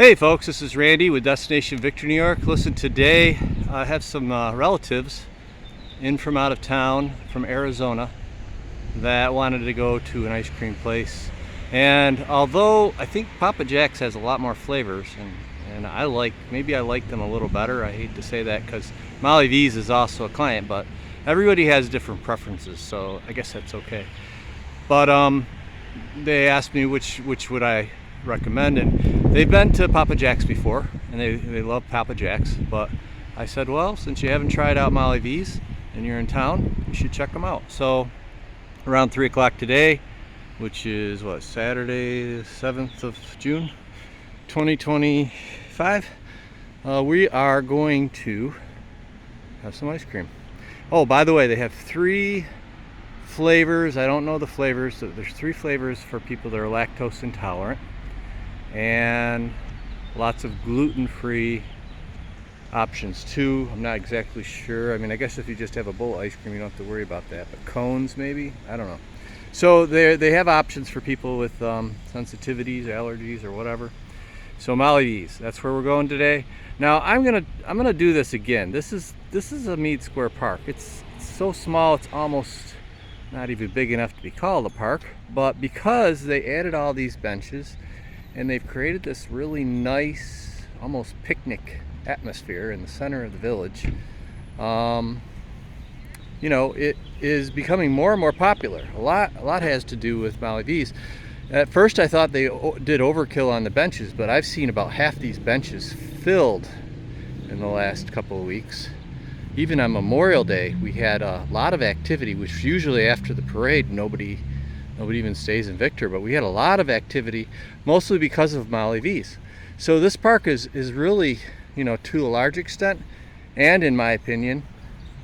Hey folks, this is Randy with Destination Victor, New York. Listen, today I have some relatives in from out of town, from Arizona, that wanted to go to an ice cream place. And although I think Papa Jack's has a lot more flavors, and maybe I like them a little better. I hate to say that because Molly V's is also a client, but everybody has different preferences, so I guess that's okay. But they asked me which would I recommend, and they've been to Papa Jack's before and they love Papa Jack's, but I said, well, since you haven't tried out Molly V's and you're in town, you should check them out. So around 3 o'clock today, which is Saturday 7th of June 2025, we are going to have some ice cream. Oh, by the way, they have 3 flavors. I don't know the flavors. There's 3 flavors for people that are lactose intolerant, and lots of gluten-free options too. I'm not exactly sure. I mean, I guess if you just have a bowl of ice cream, you don't have to worry about that, but cones maybe, I don't know. So they have options for people with sensitivities, allergies, or whatever. So Molly V's, that's where we're going today. Now I'm gonna do this again. This is a Mead Square Park. It's so small, it's almost not even big enough to be called a park, but because they added all these benches and they've created this really nice, almost picnic atmosphere in the center of the village, you know, it is becoming more and more popular. A lot has to do with Molly V's. At first I thought they did overkill on the benches, but I've seen about half these benches filled in the last couple of weeks. Even on Memorial Day, we had a lot of activity, which usually after the parade, nobody even stays in Victor, but we had a lot of activity, mostly because of Molly V's. So this park is really, you know, to a large extent, and in my opinion,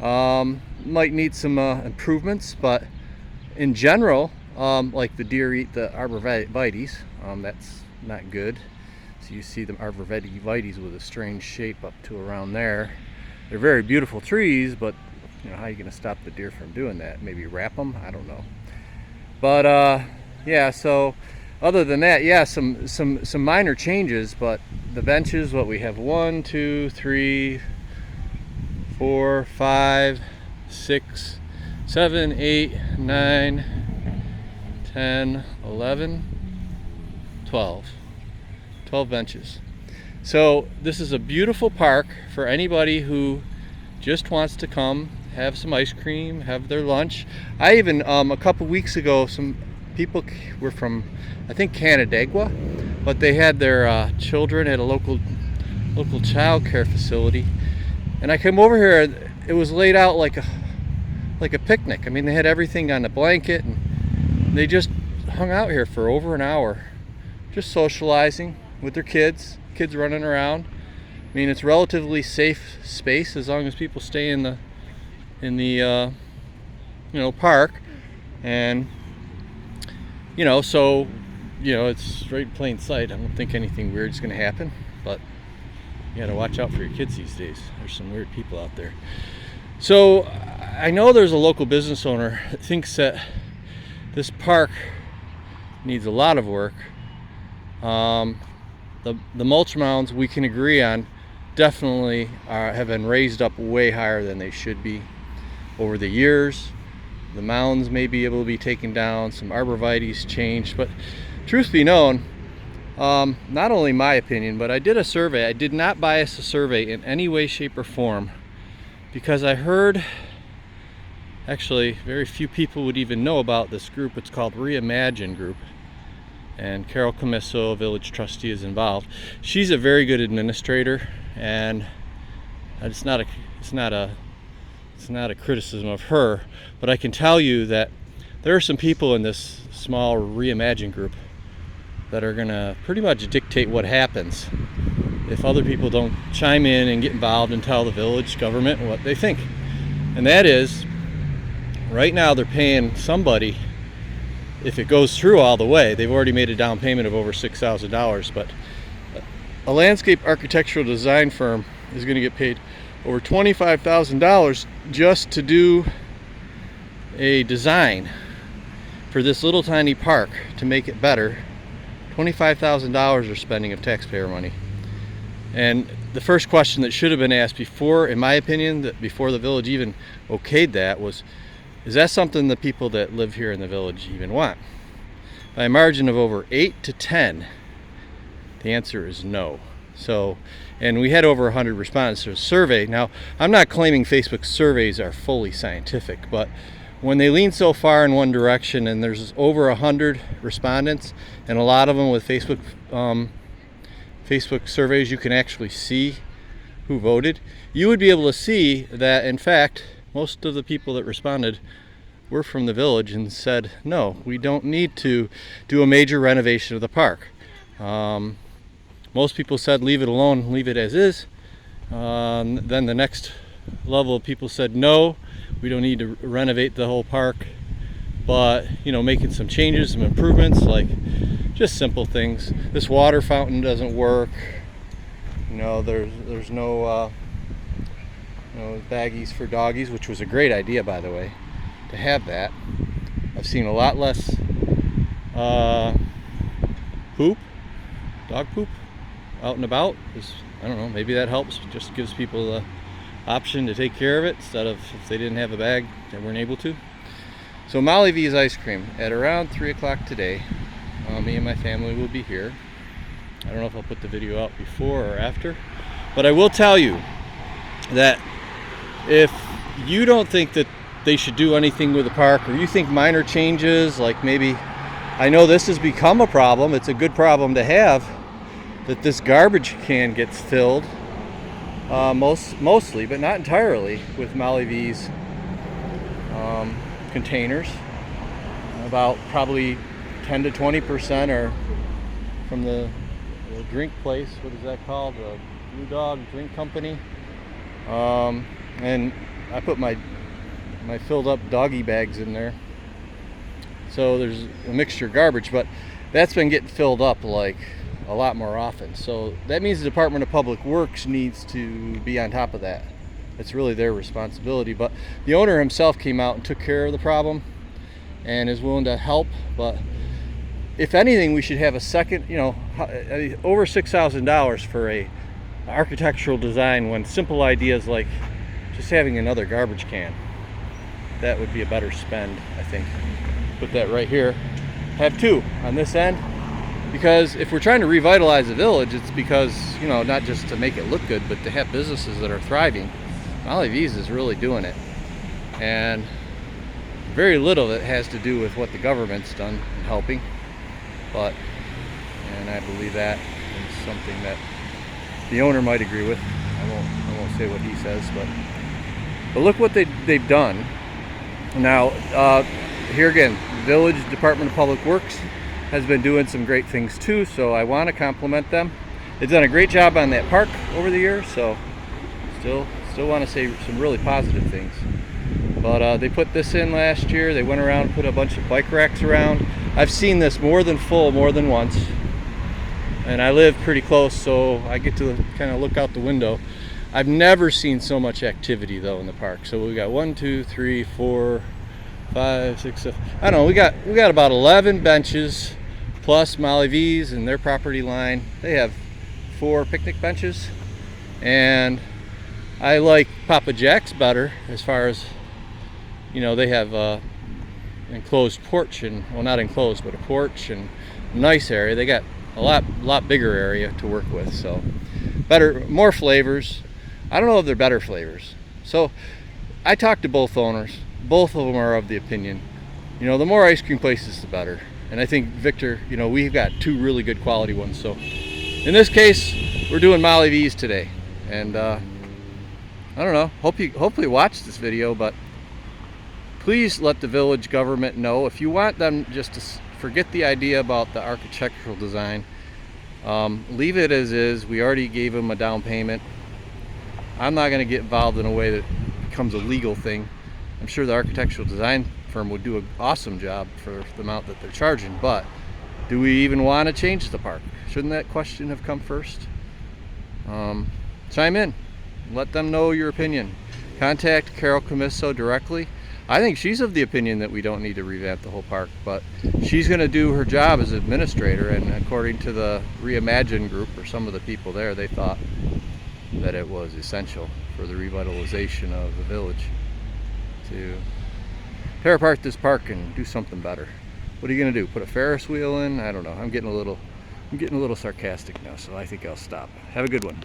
might need some improvements, but in general, like the deer eat the arborvitaes, that's not good. So you see the arborvitaes with a strange shape up to around there. They're very beautiful trees, but you know, how are you going to stop the deer from doing that? Maybe wrap them? I don't know. But yeah, so other than that, yeah, some minor changes, but the benches, what we have 1, 2, 3, 4, 5, 6, 7, 8, 9, 10, 11, 12 benches. So this is a beautiful park for anybody who just wants to come have some ice cream, have their lunch. I even a couple weeks ago, some people were from, I think, Canandaigua, but they had their children at a local child care facility, and I came over here and it was laid out like a picnic. I mean, they had everything on the blanket, and they just hung out here for over an hour, just socializing with their kids running around. I mean, it's relatively safe space as long as people stay in the you know, park, and you know, so you know, it's right in plain sight. I don't think anything weird's going to happen, but you got to watch out for your kids these days. There's some weird people out there. So I know there's a local business owner that thinks that this park needs a lot of work. The mulch mounds, we can agree on, definitely have been raised up way higher than they should be over the years. The mounds may be able to be taken down, some arborvitaes changed, but truth be known, not only my opinion, but I did a survey. I did not bias a survey in any way, shape, or form, because I heard, actually very few people would even know about this group. It's called Reimagine Group, and Carol Comiso, village trustee, is involved. She's a very good administrator, and it's not a criticism of her, but I can tell you that there are some people in this small Reimagine group that are gonna pretty much dictate what happens if other people don't chime in and get involved and tell the village government what they think. And that is, right now they're paying somebody, if it goes through all the way, they've already made a down payment of over $6,000, but a landscape architectural design firm is going to get paid over $25,000 just to do a design for this little tiny park to make it better $25,000 they're spending of taxpayer money. And the first question that should have been asked before, in my opinion, that before the village even okayed that, was, is that something the people that live here in the village even want? By a margin of over 8 to 10, the answer is no. So, and we had over 100 respondents to a survey. Now, I'm not claiming Facebook surveys are fully scientific, but when they lean so far in one direction and there's over 100 respondents, and a lot of them with Facebook surveys, you can actually see who voted. You would be able to see that, in fact, most of the people that responded were from the village and said, no, we don't need to do a major renovation of the park. Most people said leave it alone, leave it as is. Then the next level of people said no, we don't need to renovate the whole park, but making some changes, some improvements, like just simple things. This water fountain doesn't work. There's no baggies for doggies, which was a great idea, by the way, to have that. I've seen a lot less dog poop out and about. I don't know, maybe that helps. It just gives people the option to take care of it instead of if they didn't have a bag, they weren't able to. So Molly V's ice cream at around 3 o'clock today. Me and my family will be here. I don't know if I'll put the video out before or after, but I will tell you that if you don't think that they should do anything with the park, or you think minor changes, like maybe, I know this has become a problem, it's a good problem to have, that this garbage can gets filled, mostly, but not entirely, with Molly V's containers. About probably 10 to 20% are from the drink place. What is that called? The Blue Dog Drink Company. And I put my filled up doggy bags in there. So there's a mixture of garbage, but that's been getting filled up like a lot more often. So that means the Department of Public Works needs to be on top of that. It's really their responsibility. But the owner himself came out and took care of the problem and is willing to help. But if anything, we should have a second, over $6,000 for a architectural design, when simple ideas like just having another garbage can, that would be a better spend, I think. Put that right here. Have two on this end, because if we're trying to revitalize the village, it's because, not just to make it look good, but to have businesses that are thriving. Molly V's is really doing it, and very little of it has to do with what the government's done in helping, and I believe that is something that the owner might agree with. I won't say what he says, but look what they've done. Now, here again, Village Department of Public Works has been doing some great things too, so I want to compliment them. They've done a great job on that park over the years, so still want to say some really positive things. But they put this in last year. They went around and put a bunch of bike racks around. I've seen this more than once, and I live pretty close, so I get to kind of look out the window. I've never seen so much activity though in the park. So we got 1, 2, 3, 4, 5, 6, 7. I don't know. We got about 11 benches plus Molly V's and their property line. They have 4 picnic benches, and I like Papa Jack's better as far as, they have enclosed porch, and well, not enclosed, but a porch and nice area. They got a lot bigger area to work with, so better, more flavors. I don't know if they're better flavors. So I talked to both owners. Both of them are of the opinion, the more ice cream places, the better. And I think Victor, we've got 2 really good quality ones. So in this case, we're doing Molly V's today. And I don't know, hopefully watch this video, but please let the village government know if you want them just to forget the idea about the architectural design. Leave it as is. We already gave them a down payment. I'm not going to get involved in a way that becomes a legal thing. I'm sure the architectural design firm would do an awesome job for the amount that they're charging, but do we even want to change the park? Shouldn't that question have come first? Chime in. Let them know your opinion. Contact Carol Comiso directly. I think she's of the opinion that we don't need to revamp the whole park, but she's going to do her job as administrator, and according to the Reimagine group, or some of the people there, they thought that it was essential for the revitalization of the village to tear apart this park and do something better. What are you going to do? Put a Ferris wheel in? I don't know. I'm getting a little sarcastic now, so I think I'll stop. Have a good one.